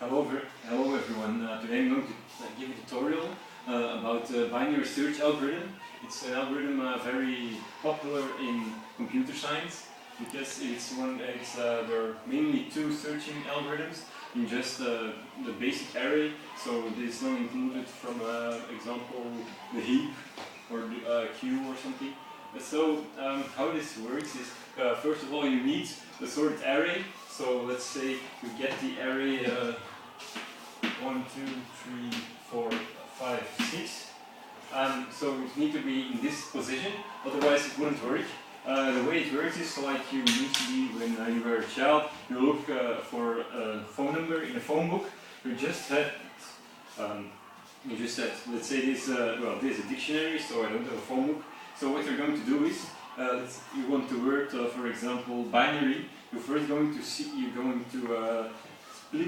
Hello everyone. Today I'm going to give a tutorial about binary search algorithm. It's an algorithm very popular in computer science because there are mainly two searching algorithms in just the basic array. So this is not included from example the heap or the queue or something. So how this works is first of all you need a sorted array. So let's say you get the array 1, 2, 3, 4, 5, 6. So it needs to be in this position, otherwise it wouldn't work. The way it works is like you usually, when you were a child, you look for a phone number in a phone book. You just had, let's say this, this is a dictionary, so I don't have a phone book. So what you're going to do is, you want to word, for example, binary. You're first going to split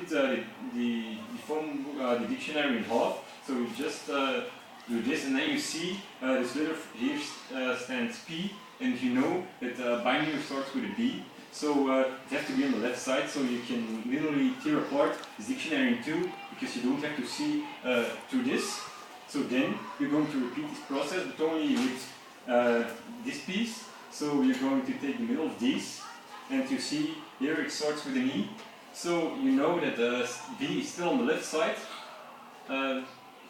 the dictionary in half. So you just do this, and then you see this letter here stands P, and you know that binary starts with a B. So it has to be on the left side, so you can literally tear apart this dictionary in two, because you don't have to see through this. So then you're going to repeat this process, but only with this piece. So you're going to take the middle of these, and you see here it starts with an E. So you know that B is still on the left side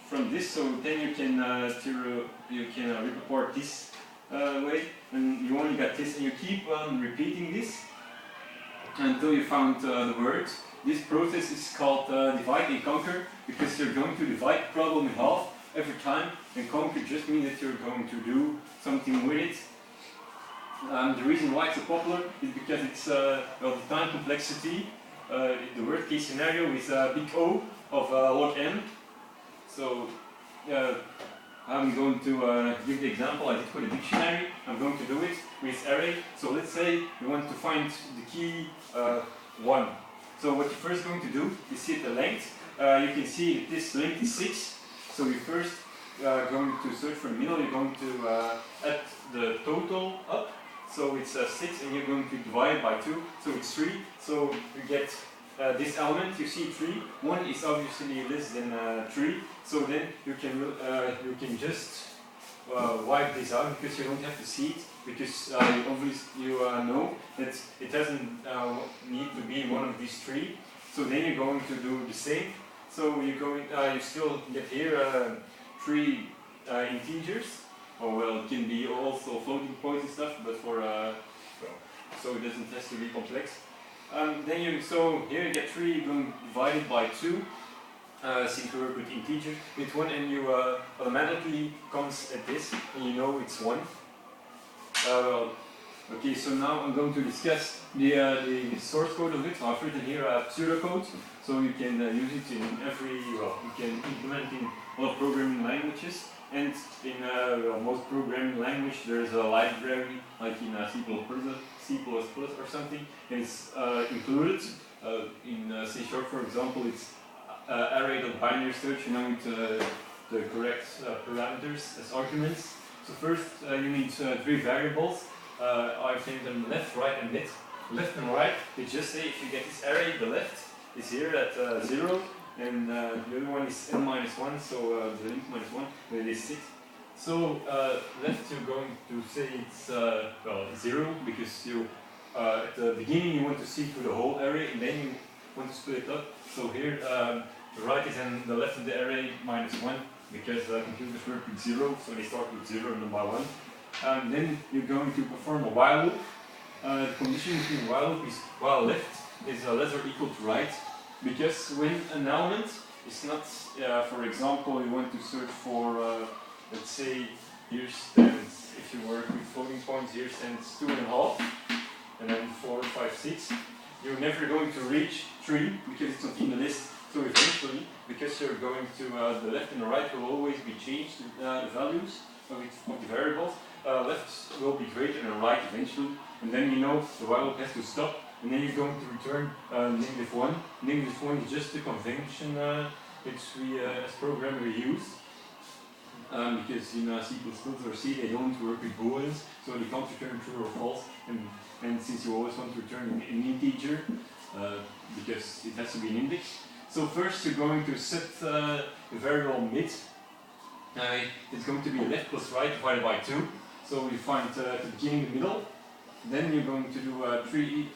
from this. So then you can rip apart this way, and you only got this, and you keep on repeating this until you found the word. This process is called divide and conquer, because you're going to divide the problem in half every time, and conquer just means that you're going to do something with it. The reason why it's so popular is because it's the time complexity. The worst case scenario is big O of log n. So I'm going to give the example I did for the dictionary. I'm going to do it with array. So let's say you want to find the key 1. So what you're first going to do is see the length. You can see that this length is 6. So you're first going to search for the middle. You're going to add the total up. So it's 6, and you're going to divide by 2, so it's 3. So you get this element, you see 3. 1 is obviously less than 3, so then you can just wipe this out, because you don't have to see it, because you know that it doesn't need to be one of these 3. So then you're going to do the same. So you still get here 3 integers. Oh well, it can be also floating points and stuff, but so it doesn't have to be complex. Then here you get 3, you're going to divide it by 2, since we work with integers, with 1, and you automatically comes at this, and you know it's 1. Okay, so now I'm going to discuss the source code of it. I've written here pseudocode, so you can use it in you can implement in a lot of programming languages. And in most programming language, there is a library, like in C++ or something, and it's included. In C#, for example, it's array.binary search, you know, with the correct parameters as arguments. So first, you need 3 variables. I've named them left, right, and mid. Left and right, they just say if you get this array, the left is here at 0. And the other one is n-1, so the length minus 1, and it is 6. So left you're going to say it's 0, because at the beginning you want to see through the whole array, and then you want to split it up. So here the right is in the left of the array minus 1, because computers work with 0, so they start with 0 and then by 1. Then you're going to perform a while loop. The condition between while loop is while left is less or equal to right. Because when an element is not, for example, you want to search for, let's say, here stands, if you work with floating points, here stands 2.5, and then 4, 5, 6. You're never going to reach 3, because it's not in the list. So eventually, because you're going to, the left and the right will always be changed, the values of the variables. Left will be greater than right eventually, and then you know the while loop has to stop. And then you're going to return -1. -1 is just the convention which we as programmer use. Because in C++ or C they don't work with booleans, so they can't return true or false. And since you always want to return an integer, because it has to be an index, So first you're going to set the variable mid. It's going to be left plus right divided by 2. So you find the beginning, the middle. Then you're going to do 3